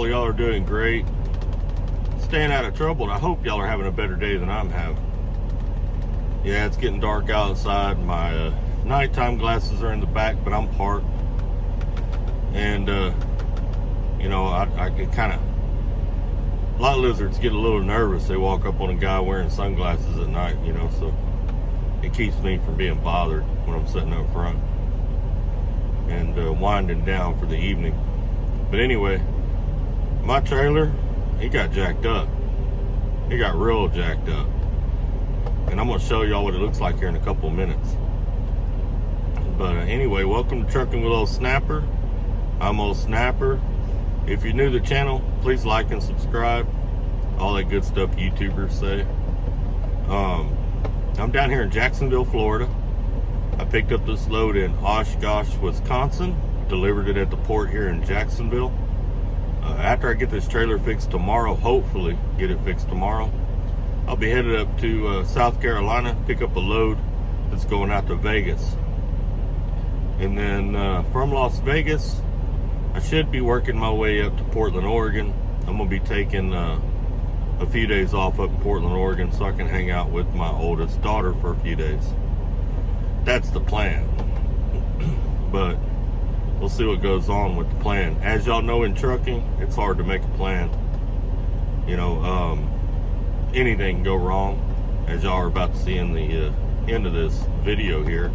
all y'all are doing great, staying out of trouble, and I hope y'all are having a better day than I'm having. Yeah, it's getting dark outside. My nighttime glasses are in the back, but I'm parked. And, you know, I get kind of, a lot of lizards get a little nervous. They walk up on a guy wearing sunglasses at night, you know, so it keeps me from being bothered when I'm sitting up front and winding down for the evening. But anyway, my trailer, he got jacked up. He got real jacked up. And I'm going to show y'all what it looks like here in a couple of minutes. But anyway, welcome to Trucking with Old Snapper. I'm Old Snapper. If you're new to the channel, please like and subscribe. All that good stuff YouTubers say. I'm down here in Jacksonville, Florida. I picked up this load in Oshkosh, Wisconsin. Delivered it at the port here in Jacksonville. After I get this trailer fixed tomorrow, hopefully get it fixed tomorrow, I'll be headed up to South Carolina, pick up a load that's going out to Vegas. And then from Las Vegas, I should be working my way up to Portland, Oregon. I'm going to be taking a few days off up in Portland, Oregon, so I can hang out with my oldest daughter for a few days. That's the plan. But we'll see what goes on with the plan. As y'all know, in trucking, it's hard to make a plan. You know, anything can go wrong, as y'all are about to see in the end of this video here,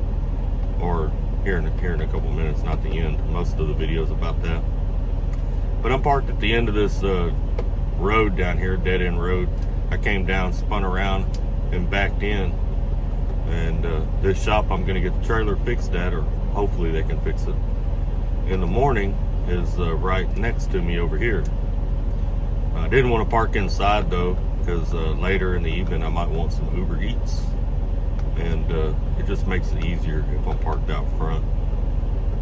or here in a couple minutes, not the end. Most of the video is about that. But I'm parked at the end of this road down here, dead end road. I came down, spun around, and backed in. And this shop I'm going to get the trailer fixed at, or hopefully they can fix it in the morning, is right next to me over here. I didn't want to park inside though, because later in the evening I might want some Uber Eats, and it just makes it easier if I'm parked out front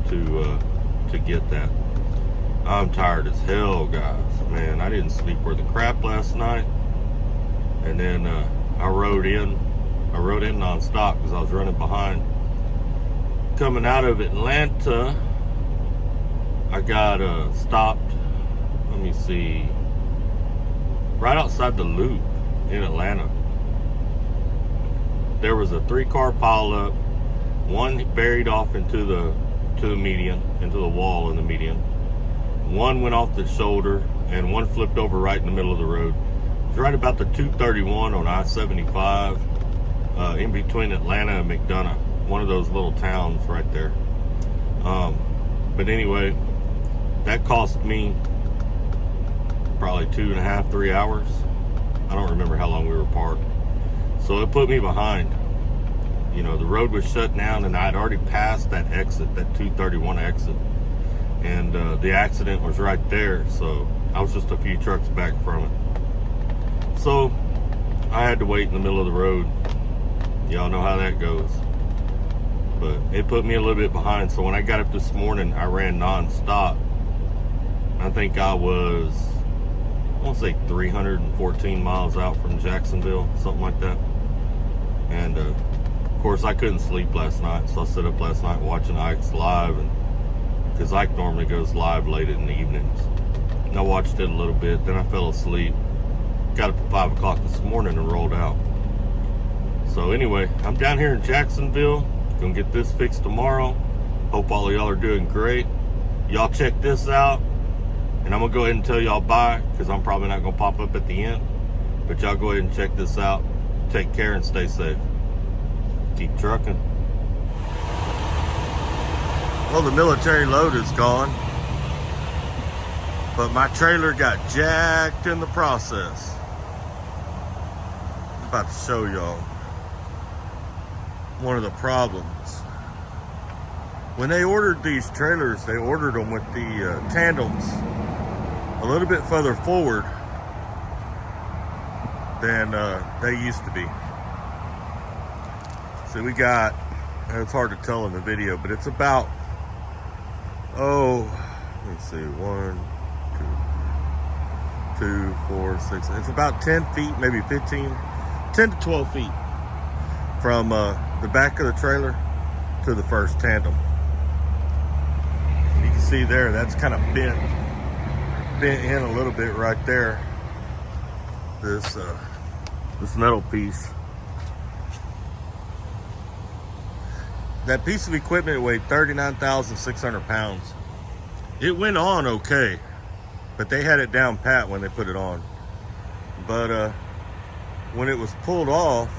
to get that. I'm tired as hell, guys. Man, I didn't sleep worth a crap last night, and then I rode in non-stop because I was running behind. Coming out of Atlanta, I got stopped, let me see, right outside the Loop in Atlanta. There was a 3-car pileup. One buried off into the median, into the wall in the median. One went off the shoulder, and one flipped over right in the middle of the road. It was right about the 231 on I-75, in between Atlanta and McDonough, one of those little towns right there. But anyway, that cost me probably 2.5, 3 hours. I don't remember how long we were parked. So it put me behind. You know, the road was shut down, and I'd already passed that exit, that 231 exit. And the accident was right there, so I was just a few trucks back from it. So I had to wait in the middle of the road. Y'all know how that goes. But it put me a little bit behind, so when I got up this morning, I ran non-stop. I think I was, I want to say 314 miles out from Jacksonville, something like that. And of course I couldn't sleep last night, so I sat up last night watching Ike's live, and because Ike normally goes live late in the evenings. And I watched it a little bit, then I fell asleep. Got up at 5 o'clock this morning and rolled out. So anyway, I'm down here in Jacksonville, gonna get this fixed tomorrow. Hope all of y'all are doing great. Y'all check this out, and I'm gonna go ahead and tell y'all bye, because I'm probably not gonna pop up at the end. But y'all go ahead and check this out. Take care and stay safe. Keep trucking. Well, the military load is gone, but my trailer got jacked in the process. I'm about to show y'all one of the problems. When they ordered these trailers, they ordered them with the tandems a little bit further forward than they used to be. So we got, it's hard to tell in the video, but it's about, let's see, 1, 2, 4, 6, it's about 10 feet, maybe 15, 10 to 12 feet from the back of the trailer to the first tandem. And you can see there, that's kind of bent. bent in a little bit right there. This metal piece. That piece of equipment weighed 39,600 pounds. It went on okay, but they had it down pat when they put it on. But when it was pulled off,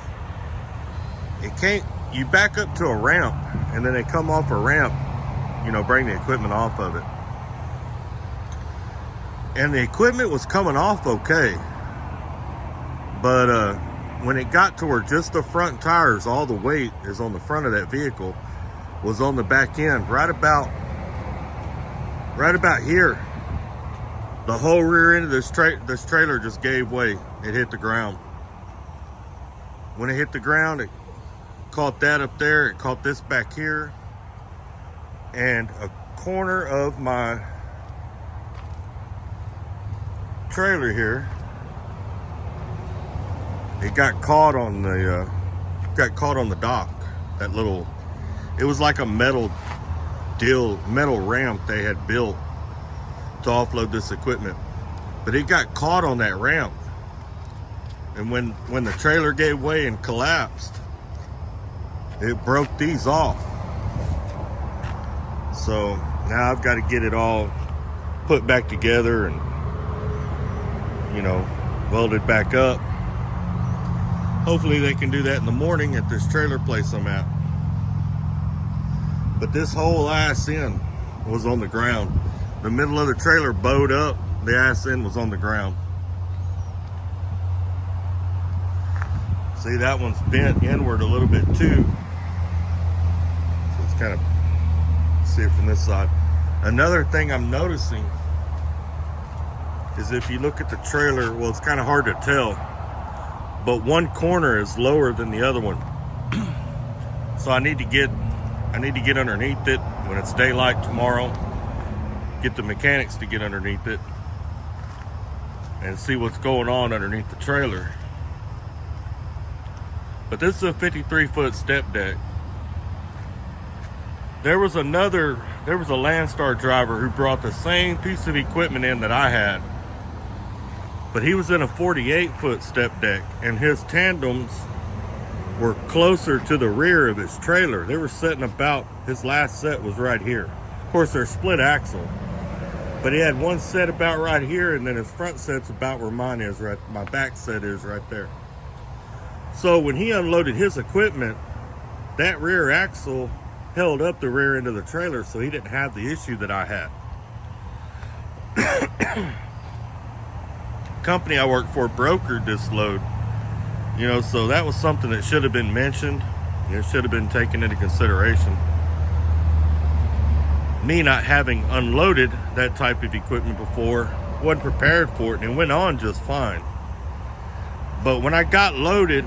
it can't, you back up to a ramp and then they come off a ramp, you know, bring the equipment off of it. And the equipment was coming off okay. But when it got to where just the front tires, all the weight is on the front of that vehicle, was on the back end, right about here. The whole rear end of this trailer just gave way. It hit the ground. When it hit the ground, it caught that up there. It caught this back here. And a corner of my trailer here, it got caught on the dock. That little, it was like a metal ramp they had built to offload this equipment, but it got caught on that ramp. And when the trailer gave way and collapsed, it broke these off. So now I've got to get it all put back together and, you know, welded back up. Hopefully they can do that in the morning at this trailer place I'm at. But this whole ass end was on the ground. The middle of the trailer bowed up. The ass end was on the ground. See, that one's bent inward a little bit too. So it's kind of, see it from this side. Another thing I'm noticing is if you look at the trailer, well, it's kind of hard to tell, but one corner is lower than the other one. So I need to get underneath it when it's daylight tomorrow. Get the mechanics to get underneath it and see what's going on underneath the trailer. But this is a 53-foot step deck. There was a Landstar driver who brought the same piece of equipment in that I had, but he was in a 48-foot step deck, and his tandems were closer to the rear of his trailer. They were sitting about, his last set was right here. Of course, they're split axle, but he had one set about right here, and then his front set's about where mine is, right, my back set is right there. So when he unloaded his equipment, that rear axle held up the rear end of the trailer, so he didn't have the issue that I had. Company I work for brokered this load, you know, so that was something that should have been mentioned. It should have been taken into consideration. Me not having unloaded that type of equipment before, wasn't prepared for it, and it went on just fine. But when I got loaded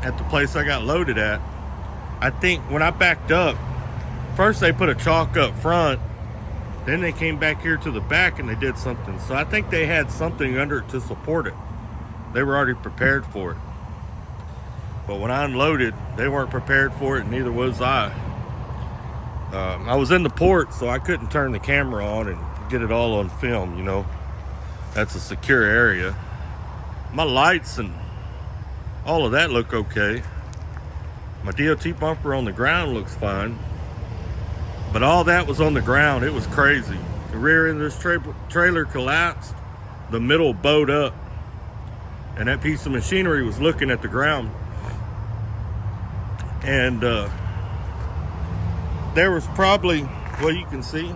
at the place I got loaded at, I think when I backed up, first they put a chalk up front, then they came back here to the back and they did something. So I think they had something under it to support it. They were already prepared for it. But when I unloaded, they weren't prepared for it, and neither was I. I was in the port, so I couldn't turn the camera on and get it all on film, you know. That's a secure area. My lights and all of that look okay. My DOT bumper on the ground looks fine. But all that was on the ground. It was crazy. The rear end of this trailer collapsed. The middle bowed up. And that piece of machinery was looking at the ground. And there was probably, well, you can see,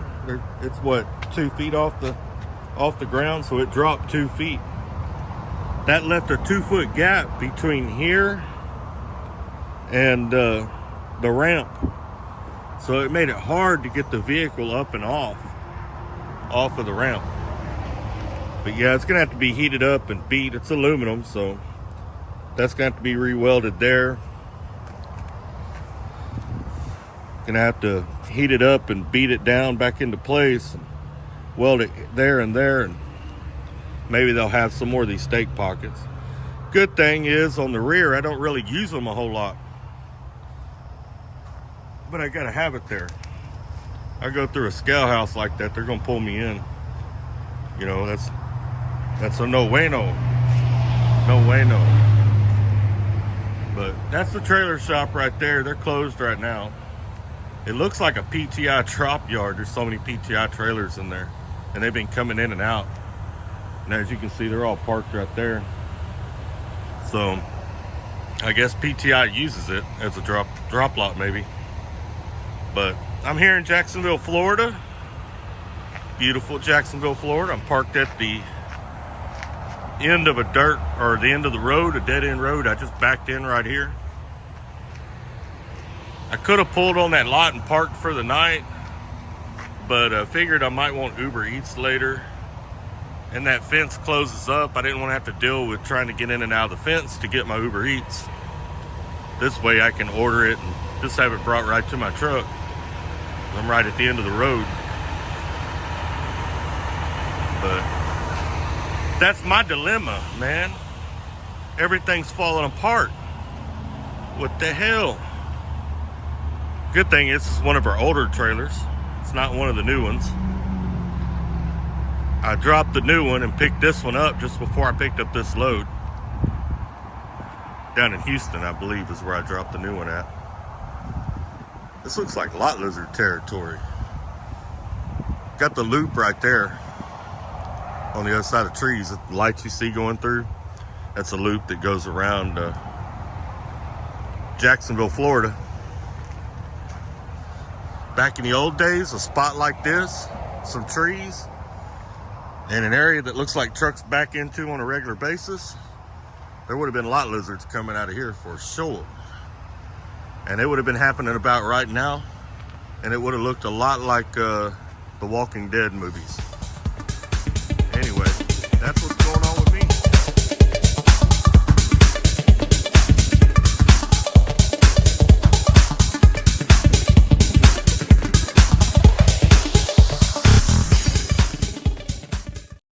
it's what, 2 feet off the ground, so it dropped 2 feet. That left a 2-foot gap between here and the ramp. So it made it hard to get the vehicle up and off of the ramp. But yeah, it's gonna have to be heated up and beat. It's aluminum, so that's gonna have to be re-welded there. Gonna have to heat it up and beat it down back into place, and weld it there and there, and maybe they'll have some more of these stake pockets. Good thing is on the rear, I don't really use them a whole lot, but I gotta have it there. I go through a scale house like that, they're gonna pull me in. You know, That's a no bueno. No bueno. But that's the trailer shop right there. They're closed right now. It looks like a PTI drop yard. There's so many PTI trailers in there. And they've been coming in and out. And as you can see, they're all parked right there. So I guess PTI uses it as a drop lot maybe. But I'm here in Jacksonville, Florida. Beautiful Jacksonville, Florida. I'm parked at the end of the end of the road, a dead end road. I just backed in right here. I could have pulled on that lot and parked for the night, but I figured I might want Uber Eats later. And that fence closes up. I didn't want to have to deal with trying to get in and out of the fence to get my Uber Eats. This way I can order it and just have it brought right to my truck. I'm right at the end of the road. But that's my dilemma, man. Everything's falling apart. What the hell? Good thing it's one of our older trailers. It's not one of the new ones. I dropped the new one and picked this one up just before I picked up this load. Down in Houston, I believe, is where I dropped the new one at. This looks like lot lizard territory. Got the loop right there on the other side of trees. The lights you see going through, that's a loop that goes around Jacksonville, Florida. Back in the old days, a spot like this, some trees, and an area that looks like trucks back into on a regular basis, there would have been lot lizards coming out of here for sure. And it would have been happening about right now, and it would have looked a lot like the Walking Dead movies.